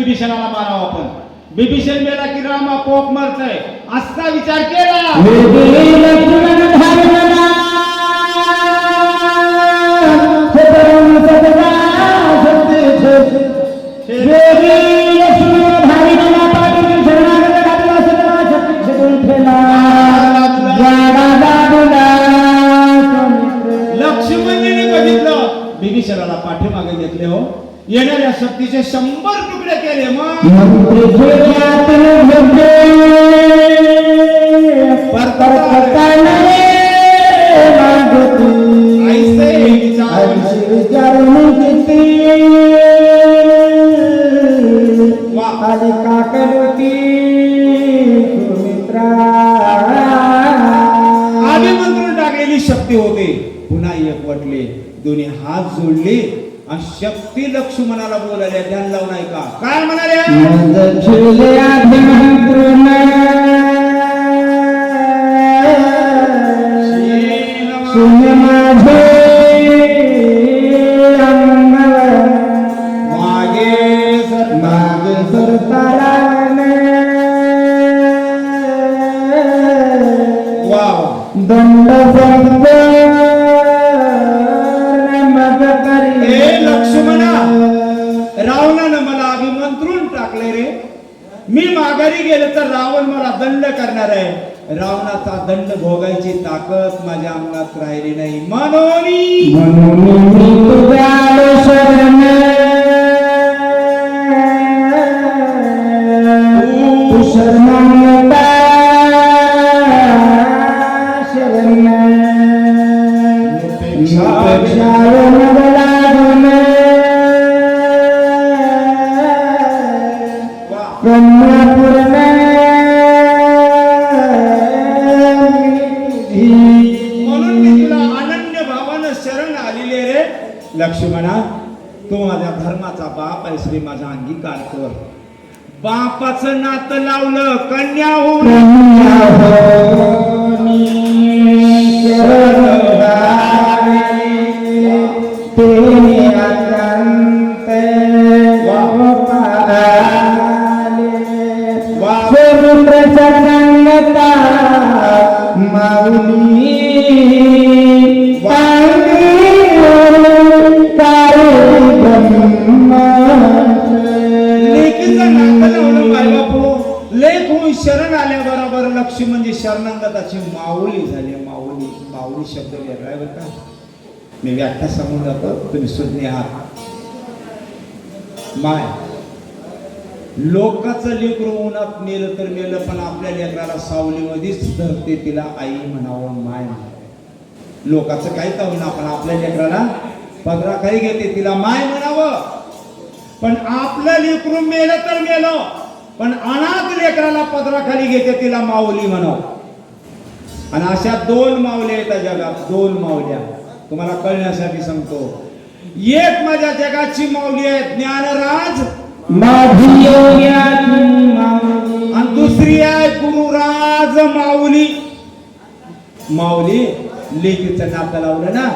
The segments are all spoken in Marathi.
बिभीषणाला मारावं आपण. बिभीषण मेला की राम आपोआप मरतय असा विचार केला. लक्ष्मणजीने बघितलं बिभीषणाला पाठीमागे घेतले हो. येणाऱ्या शक्तीचे 100 तुकडे केले. मग अभिमंत्रण टाकलेली शक्ती होते. पुन्हा एकवटले, दोन्ही हात जोडले आणि शक्ती लक्ष्मणाला बोलायला. ध्यान लावून ऐका काय म्हणाले. दंड लक्ष्मणा, रावणानं मला अभिमंत्रून टाकले रे. मी माघारी गेले तर रावण मला दंड करणार आहे. रावणाचा दंड भोगायची ताकद माझ्या अंगात राहिली नाही. म्हणून लक्ष्मणा, तू माझ्या धर्माचा बाप आहे श्री, माझा अंगीकार कर. बापाचं नातं लावलं कन्या होऊन शरण आल्याबरोबर लक्ष्मणजी शरणागताची माऊली झाली. माऊली माऊली शब्द वेगळा आहे बरं का. मी व्याख्या सांगून जातो, तुम्ही सुज्ञ आहात. माय लोकांचं लेकरू उन्हात मेलं तर मेलं, पण आपल्या लेकराला सावलीमध्येच धरते, तिला आई म्हणावं, माय म्हणावं. लोकांचं काही का होईना, आपण आपल्या लेकराला पदराखाली घेते, तिला माय म्हणावं. पण आपलं लेकरू मेलं तर मेलं, पण अनाथ लेकराला पदराखाली घेते, तिला माऊली म्हणावं. आणि अशा 2 माऊल्या आहेत जगात. 2 माऊल्या तुम्हाला कळण्यासाठी सांगतो. एक माझ्या जगाची माऊली आहे ज्ञानराज आणि दुसरी आहे गुरुराज माऊली. माऊली लेकीचं नातं लावलं ना,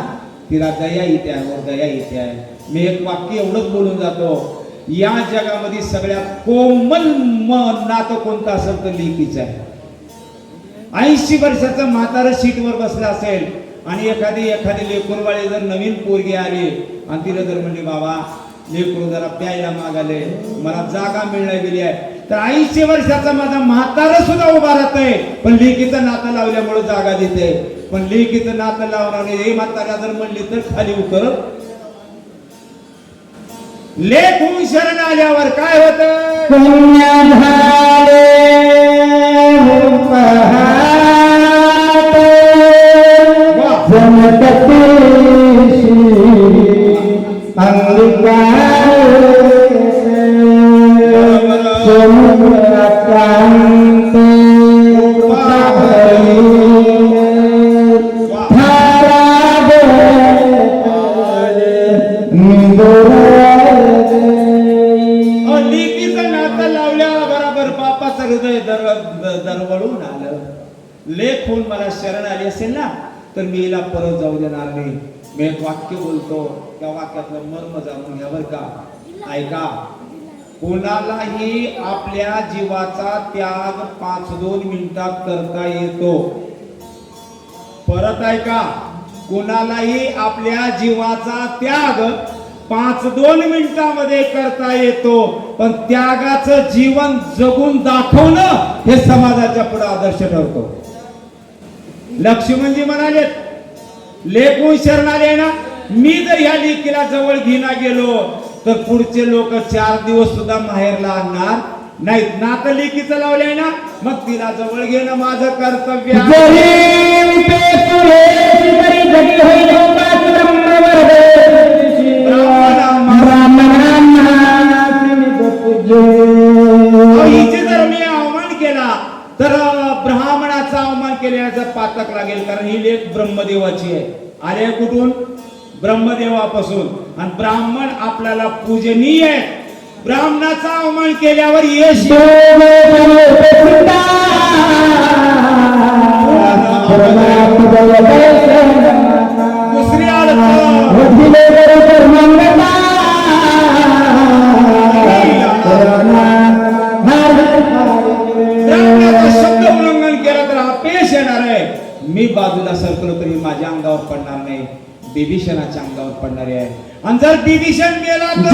तिला दया येते आहे, दया येते आहे. मी एक वाक्य एवढंच बोलून जातो. या जगामध्ये सगळ्यात कोमल नातं कोणतं असेल तर लेकीचं आहे. 80 वर्षाचं म्हातारं सीटवर बसलं असेल आणि एखादी लेकरवाळी जर नवीन पोरगी आली आणि तिला जर म्हणली, बाबा लेकरू जरा प्यायला मागाले, मला जागा मिळणार गेली आहे, तर 80 वर्षाचा माझा म्हातारं सुद्धा उभा राहतंय. पण लेकीचं नातं लावल्यामुळे जागा देते. पण लेकीचं नातं लावणारे हे म्हाताऱ्या जर म्हणली तर खाली उतर. लेख होऊन शरण आल्यावर काय होत, दरवळून आलं. लेख होऊन मला शरण आली असेल ना, तर मी हिला परत जाऊ देणार नाही. मी एक वाक्य बोलतो, त्या वाक्यातलं मर्म जाणून घ्या बरं का. ऐका, कोणालाही आपल्या जीवाचा त्याग 5-2 मिनिटात करता येतो. परत ऐका, कोणालाही आपल्या जीवाचा त्याग 5-2 मिनिटांमध्ये करता येतो, पण त्यागाचं जीवन जगून दाखवणं हे समाजाच्या पुढे आदर्श ठरतो. लक्ष्मणजी म्हणाले, लेकून शरण आले ना, मी जर ह्या लेकीला जवळ घेणा गेलो तर पुढचे लोक 4 दिवस सुद्धा माहेरला आणणार नाहीत. नातं लेकीचं लावलंय ना, मग तिला जवळ घेणं माझं कर्तव्य हिचे जर मी अवमान केला तर ब्राह्मणाचा अवमान केल्याचं पातक लागेल, कारण ही लेक ब्रह्मदेवाची आहे. आले कुठून? ब्रह्मदेवापासून. आणि ब्राह्मण आपल्याला पूजनीय आहे. ब्राह्मणाचा अवमान केल्यावर यश दुसरी शब्द उल्लंघन केलं तर अपयश येणार आहे. मी बाजूला सरकलो तरी माझ्या अंगावर पडणार नाही, बिभीषणाच्या अंगावर पडणारे आहे. आणि जर बिभीषण गेला तर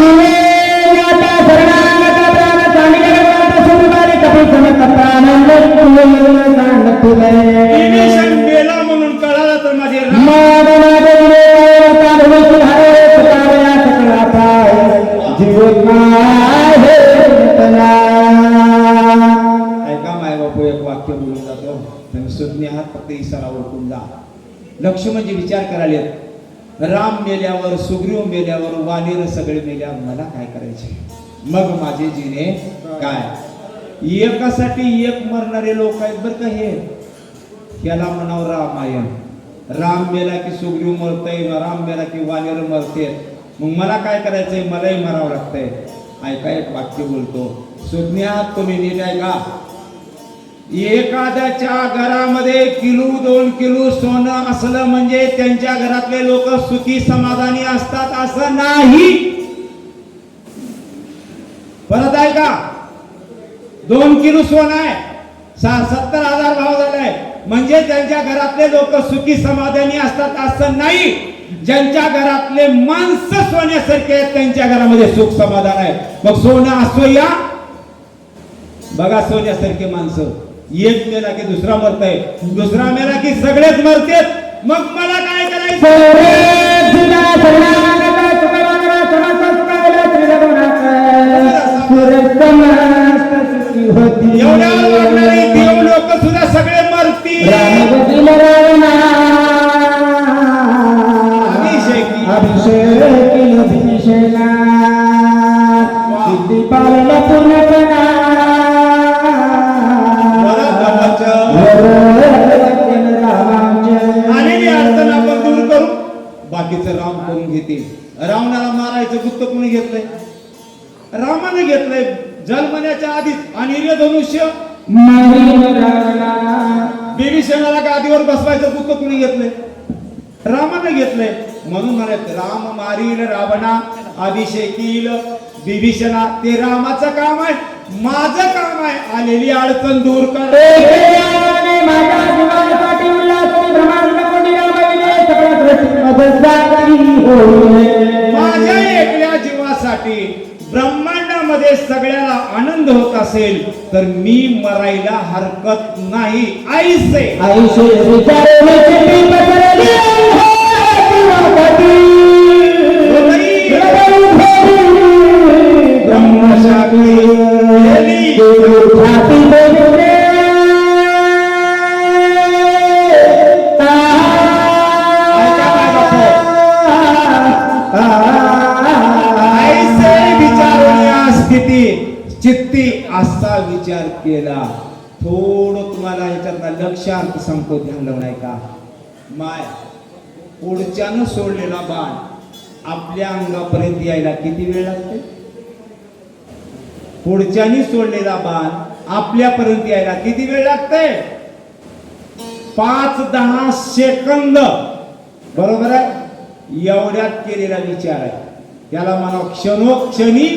बिभीषण गेला म्हणून कळालं तर माझे ऐका, माय बापू एक वाक्य बोलून जातो, तुम्ही सुज्ञ आहात, फक्त इशारा ओळखून जा. लक्ष्मणजी विचार करायला, राम मेल्यावर, सुग्रीव मेल्यावर, वालीर सगळे मेल्यावर मला काय करायचे? मग माझे जीने काय? एकासाठी एक मरणारे लोक आहेत बरं का हे. याला म्हणावं रामायण. राम मेला की सुग्रीव मरतय, राम मेला की वालीर मरते, मग मला काय करायचंय? मलाही मरावं लागतंय. ऐका, एक वाक्य बोलतो, सुज्ञात तुम्ही नीट ऐका. एखाद्याच्या घरामध्ये 1-2 किलो सोनं असलं म्हणजे त्यांच्या घरातले लोक सुखी समाधानी असतात असं नाही. परत ऐका, 2 किलो सोनं आहे, 70,000 भाव झालाय म्हणजे त्यांच्या घरातले लोक सुखी समाधानी असतात असं नाही. ज्यांच्या घरातले माणसं सोन्यासारखे आहेत त्यांच्या घरामध्ये सुख समाधान आहे. मग सोनं असो या बघा, सोन्यासारखे माणसं, एक मेला की दुसरा मरतय, दुसरा मेला की सगळेच मरतेत. मग मला काय करायचं? एवढ्यावर वागणारे देव लोक सुद्धा सगळे मरतील. आलेली अडचण आपण दूर करू, बाकीचं राम करून घेतील. रावणाला मारायचं गुप्त कोणी घेतलंय? रामाने घेतलंय जन्मण्याच्या आधीच. आणि धनुष्य बिभीषणाला गादीवर बसवायचं गुप्त कोणी घेतलंय? रामाने घेतलंय. म्हणून म्हणत राम मारील रावणा, अभिषेकील बिभीषणा. ते रामाचं काम आहे, माझं काम आहे आलेली अडचण दूर कर. माझ्या एकल्या जीवासाठी ब्रह्मांडामध्ये सगळ्याला आनंद होत असेल तर मी मरायला हरकत नाही. आईसे चित्ती असा विचार केला. थोडं तुम्हाला ह्याच्यातला लक्षार्थ सांगतो, ध्यान लावून ऐका. माय पुढच्यानं सोडलेला बाण आपल्या अंगापर्यंत यायला किती वेळ लागते? पुढच्यानी सोडलेला बाण आपल्यापर्यंत यायला किती वेळ लागते? 5-10 सेकंद. बरोबर आहे? एवढ्यात केलेला विचार आहे. त्याला म्हणा क्षणोक्षणी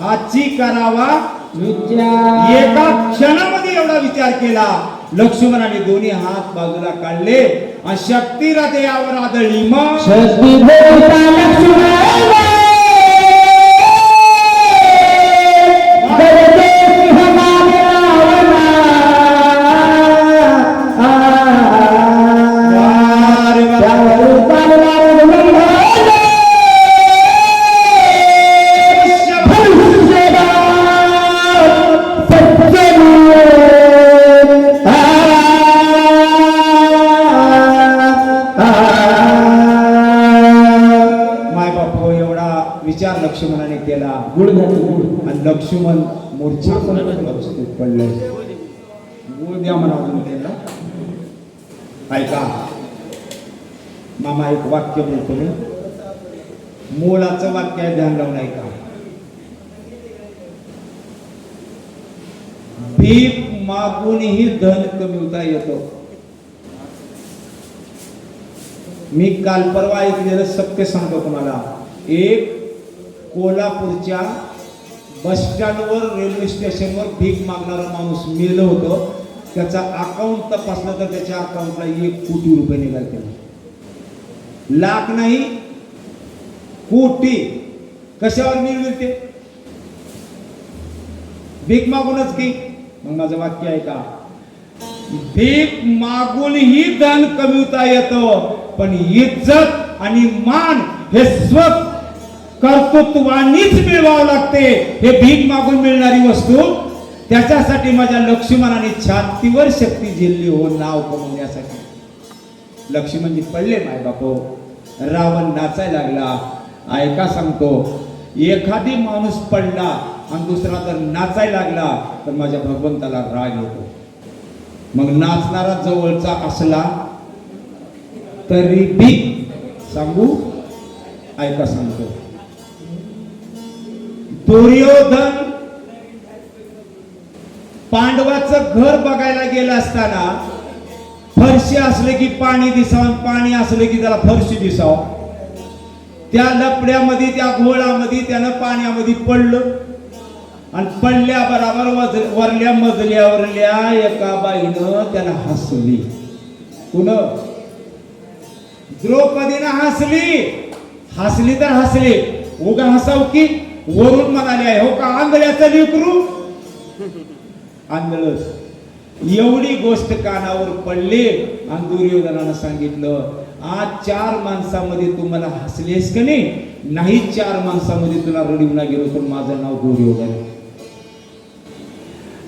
हाची करावा विचार एका क्षणामध्ये एवढा विचार केला. लक्ष्मणाने दोन्ही हात बाजूला काढले आणि शक्ती हृदयावर आदळली. मग शक्ती बोलता लक्ष्मण गरजे सिंह मागे रावणा. अरे वा. त्यावर चालला विचार लक्ष्मणाने केला. गुळ घातलं. आणि लक्ष्मण मूर्छा अवस्थेत पडले. गुळ द्या म्हणावं त्याला. ऐका मामा, एक वाक्य बोलतो मी, मोलाचं वाक्य आहे, ध्यान लावून ऐका. भीक मागूनही धन कमवता येतो. मी काल परवा ऐकलेलं सत्य सांगतो तुम्हाला. एक कोल्हापूरच्या बस स्टँडवर, रेल्वे स्टेशनवर भीक मागणारा माणूस मेलं होतं. त्याचा अकाउंट तपासलं तर त्याच्या अकाउंटला 1 कोटी रुपये निघाले. लाख नाही, कोटी. कशावर मिळतील ते? भीक मागूनच की. मग माझं वाक्य आहे का, भीक मागूनही धन कमवता येतं, पण इज्जत आणि मान हे स्व कर्तृत्वानीच मिळवावं लागते. हे भीक मागून मिळणारी वस्तू. त्याच्यासाठी माझ्या लक्ष्मणाने छातीवर शक्ती झेलली हो, नाव कमवण्यासाठी. लक्ष्मणजी पडले माय बापो. रावण नाचायला लागला. ऐका सांगतो, एखादी माणूस पडला आणि दुसरा जर नाचायला लागला तर माझ्या भगवंताला राग येतो. मग नाचणारा जवळचा असला तरी भी सांगू. ऐका सांगतो, दुर्योधन पांडवाचं घर बघायला गेला असताना फरशी असले की पाणी दिसावं, पाणी असले की त्याला फरशी दिसावं. त्या लपड्यामध्ये, त्या घोळामध्ये त्यानं पाण्यामध्ये पडलं आणि पडल्या बरोबर वरल्या मजल्यावरल्या एका बाईनं त्याला हसली. कुण? द्रौपदीनं हसली. हसली तर हसली, उगा हसाव की वरून म्हणाले, हो का आंधळ्याचं लेकरू. आंधळच. एवढी गोष्ट कानावर पडली आणि दुर्योधनानं सांगितलं, आज 4 माणसामध्ये तू मला हसलेस का नाही? 4 माणसामध्ये तुला रडीवला गेलो तर माझं नाव दुर्योधन.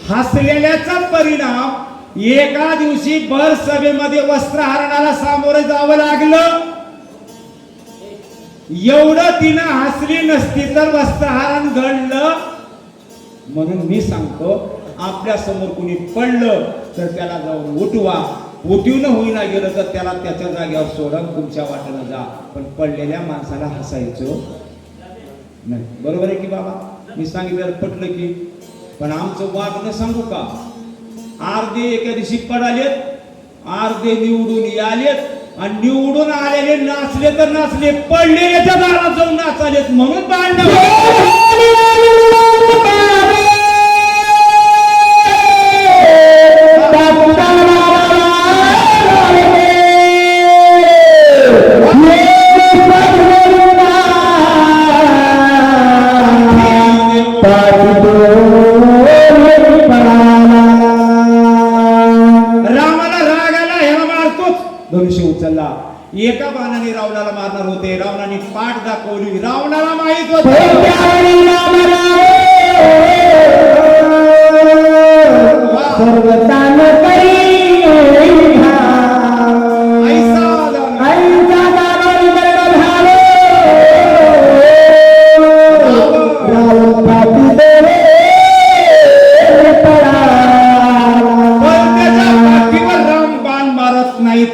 हसलेल्याचा परिणाम एका दिवशी भर सभेमध्ये वस्त्रहरणाला सामोरे जावं लागलं. एवढं तिनं हसली नसती तर वस्त्रहरण घडलं. म्हणून मी सांगतो, आपल्या समोर कुणी पडलं तर त्याला जाऊन उठवा. उठवून होईना गेलं तर त्याला त्याच्या जागेवर सोडून तुमच्या वाटेनं जा, पण पडलेल्या माणसाला हसायचं नाही. बरोबर आहे की बाबा? मी सांगितलं पटलं की. पण आमचं वागणं सांगू का, अर्धे एका दिवशी पडालेत, अर्धे निवडून यालेत, आणि निवडून आलेले नाचले तर नाचले, पडलेल्याच्या दारात जाऊन नाचालेत म्हणून भांडण. धनुष्य उचलला. एका बाणाने रावणाला मारणार होते. रावणाने पाठ दाखवली. रावणाला माहित होते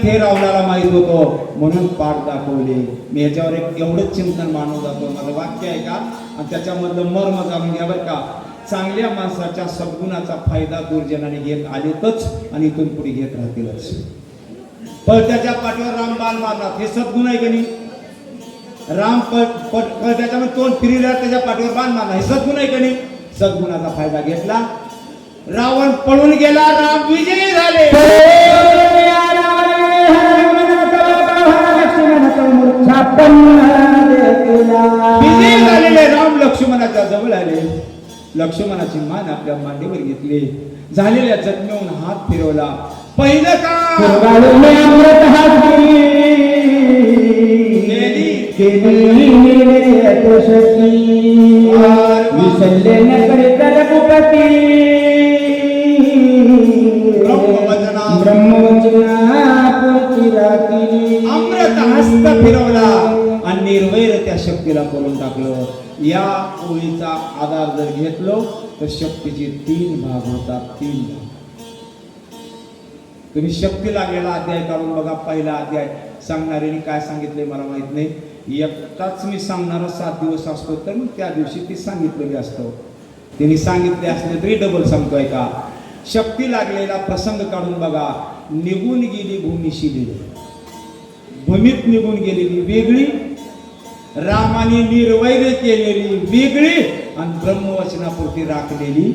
हे रावणाला माहित होतं, म्हणून पाठ दाखवले. मी याच्यावर एक एवढंच चिंतन मानव जातो. माझं वाक्य आहे का, आणि त्याच्यामधलं मर्म जाणून घ्या बरं का. चांगल्या माणसाच्या सद्गुणाचा फायदा दुर्जनाने घेत आलेतच आणि इथून पुढे घेत राहतीलच. पण त्याच्या पाठीवर रामबाण मारणार हे सद्गुण आहे का नाही? राम त्याच्यामध्ये तोंड फिरला त्याच्या पाठीवर बाण मारला. हे सद्गुण आहे का नाही? सद्गुणाचा फायदा घेतला. रावण पळून गेला. राम विजयी झाले. विजयी झालेले राम लक्ष्मणाच्या जवळ आले. लक्ष्मणाची मान आपल्या मांडीवर घेतली. झालेल्या जखमेहून हात फिरवला. पहिलं काम अमृत हस्त फिरवला आणि निर्वैर त्या शक्तीला करून टाकलं. या ओळीचा आधार जर घेतलो तर शक्तीचे 3 भाग होतात. 3 भाग. तुम्ही शक्ती लागलेला अध्याय काढून बघा. पहिला अध्याय सांगणाऱ्याने काय सांगितले मला माहित नाही. एकटाच मी सांगणारा 7 दिवस असतो तर मग त्या दिवशी ती सांगितलेली असतो. त्यांनी सांगितले असले तरी डबल सांगतोय का. शक्ती लागलेला प्रसंग काढून बघा. निघून गेली भूमीशी गेली. भूमीत निघून गेलेली वेगळी, रामाने निर्वैर केलेली वेगळी आणि ब्रह्मवचनापुरती राखलेली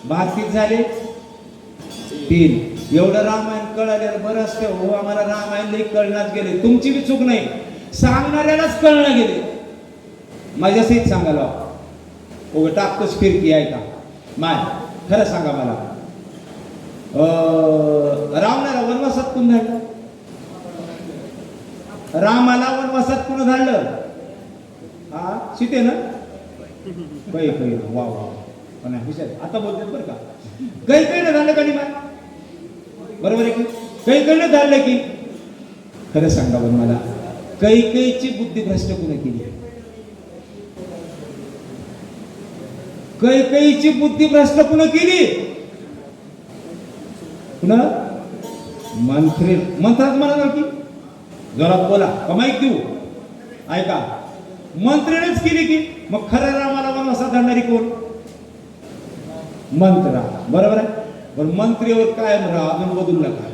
बाकीच झाले 3. एवढं रामायण कळालेलं बरं असतं हो. आम्हाला रामायण लई कळण्यात गेले. तुमची बी चूक नाही, सांगणाऱ्यालाच कळणं गेले. माझ्यासहित सांगायला उगं टाकतोच फिरकी आहे का माय? खरं सांगा मला. रावणाला वनवासात कोण धाडलं? रामाला वनवासात कोण धाडलं? हा सीते ना. काही वा वा पण हुशार आता बोलतात बरं का. काही धाडलं का नाही माय? बरोबर आहे की काही धाडलं की? खरं सांगा बरं मला. कैकेयीची बुद्धी भ्रष्ट कोणी केली? कैकेयीची बुद्धी भ्रष्ट कोणी केली? पुन्हा मंत्रात म्हणा की जोरात बोला कमाईक देऊ ऐका. मंत्रीनेच केली की मग खऱ्या रामाला वनवासात धाडणारी कोण? मंत्रा. बरोबर आहे. पण मंत्रीवर काय म्हणा अजून बदलू नका.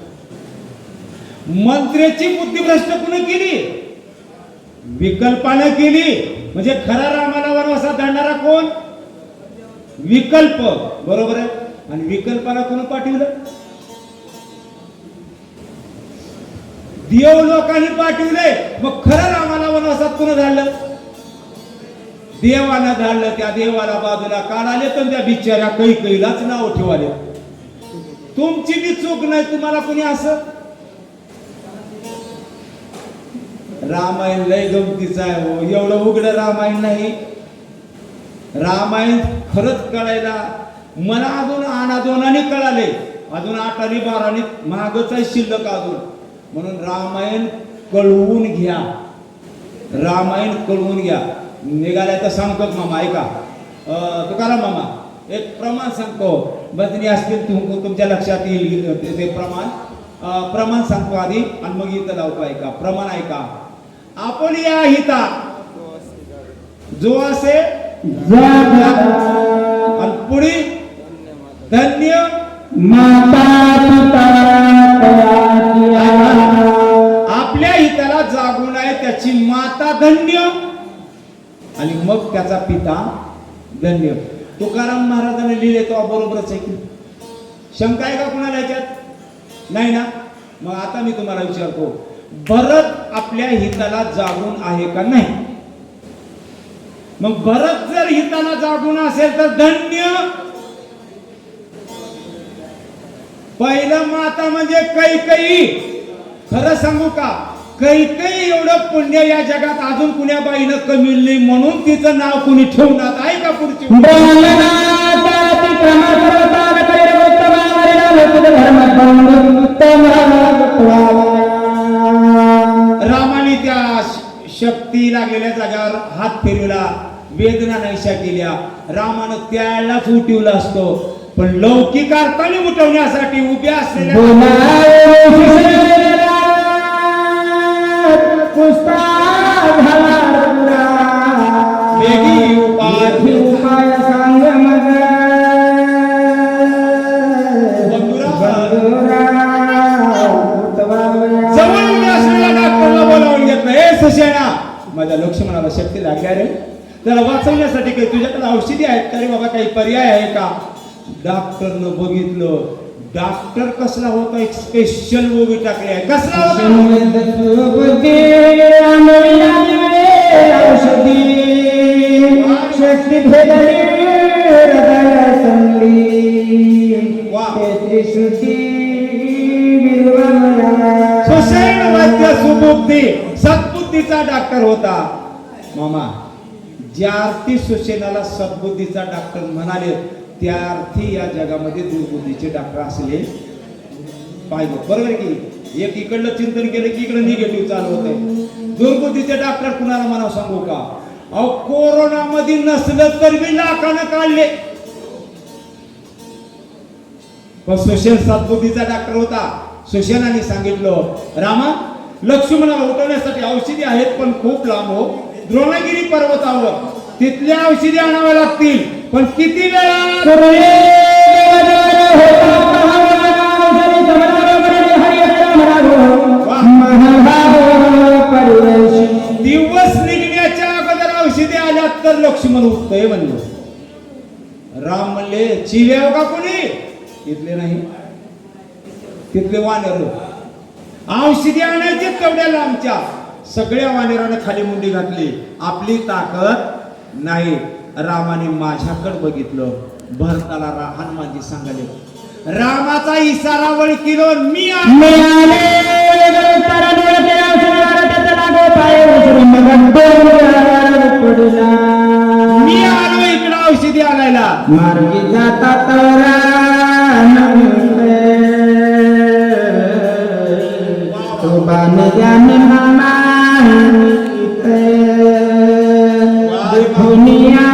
मंत्र्याची बुद्धी भ्रष्ट कोणी केली? विकल्पाने केली. म्हणजे खरा रामाला वनवासात धाडणारा कोण? विकल्प. बरोबर आहे. आणि विकल्पाला कोण पाठवलं? देव लोकांनी पाठवले. मग खरं रामाला वनवासात कोण धाडलं? देवानं धाडलं. त्या देवाला बाजूला काढाले तर त्या बिचाऱ्या कैकेयीलाच नाव ठेवाले. तुमची बी चूक नाही. तुम्हाला कोणी असं रामायण लय गमतीचं आहे हो. एवढं उघड रामायण नाही. रामायण खरंच कळायला मला अजून आणादोनाने कळाले. अजून 8 आणि 12 मागच आहे शिल्लक अजून. म्हणून रामायण कळवून घ्या. रामायण कळवून घ्या. निघालाय तर सांगतो मामा ऐका. तुकाराम मामा एक प्रमाण सांगतो. बदनी असतील तुमच्या लक्षात येईल ते प्रमाण सांगतो आधी आणि मग इथं लावतो. ऐका प्रमाण ऐका. आपण या हिता जो असे आणि पुढे धन्य माता पिता आपल्या हिताला जागून आहे त्याची माता धन्य आणि मग त्याचा पिता धन्य. तुकाराम महाराजांनी लिहिले तो बरोबरच आहे की? शंका आहे का कुणाला याच्यात? नाही ना. मग आता मी तुम्हाला विचारतो भरत आपल्या हिताला जागून आहे का नाही? मग भरत जर हिताला जागून असेल तर धन्य. पहिलं माता म्हणजे कैकेयी. खरं सांगू का कैकेयी एवढं पुण्य या जगात अजून कुण्या बाईनं कमिलली म्हणून तिचं नाव कुणी ठेवणार आहे का? पुढची रामाने त्या शक्ती लागलेल्या जागेवर हात फिरवला. वेदना नाहीशा केल्या. रामानं त्यालाच उठवला असतो पण लौकिक अर्थाने उठवण्यासाठी उभ्या असलेल्या वेगळी उपाय सांग मग जवळ उभ्या असलेल्या डॉक्टरला बोलावून घेतलं. हे सशेना माझ्या लक्ष्मणाला शक्ती लागल्या रे, त्याला वाचवण्यासाठी काही तुझ्याकडे औषधी आहेत का रे बाबा, काही पर्याय आहे का? डॉक्टरनं बघितलं, डॉक्टर कसला होता, एक स्पेशल मूवी टाकली आहे. कसला होता? शक्ती भेदली हृदय संगली वा. त्रिशुती सुषेण वैद्य सुबुद्धी, सद्बुद्धीचा डॉक्टर होता. मामा, ज्या अर्थी सुषेणाला सद्बुद्धीचा डॉक्टर म्हणाले, त्या अर्थी या जगामध्ये दुर्बुद्धीचे डॉक्टर असले पाहिजे. बरोबर की? एक इकडलं चिंतन केलं की इकडे निगेटिव्ह चालू होत आहे. दुर्बुद्धीचे डॉक्टर कुणाला म्हणावं सांगू का? अहो, कोरोनामध्ये नसलं तर बी लाखानं काढले, पण सुषेण सद्बुद्धीचा डॉक्टर होता. सुषेणाने सांगितलं, रामा, लक्ष्मणाला उठवण्यासाठी औषधी आहेत, पण खूप लांब हो, द्रोणगिरी पर्वतावर, तिथल्या औषधी आणाव्या लागतील, पण किती वेळा? दिवस निघण्याच्या अगोदर औषधी आल्या तर लक्ष्मण उठतंय म्हणलं. राम म्हणले, चिव्याव का कोणी? तिथले नाही, तिथले वानर. औषधी आणायचे तेवढ्या लांबच्या. सगळ्या वानराने खाली मुंडी घातली, आपली ताकद नाही. रामाने माझ्याकडे बघितलं. भरताला हनुमानजी सांगाले, रामाचा इशारा वळकिलो, मी आलो इकडे औषधी आणायला. मार्गी जाता तो बान ज्ञान मामा दुनिया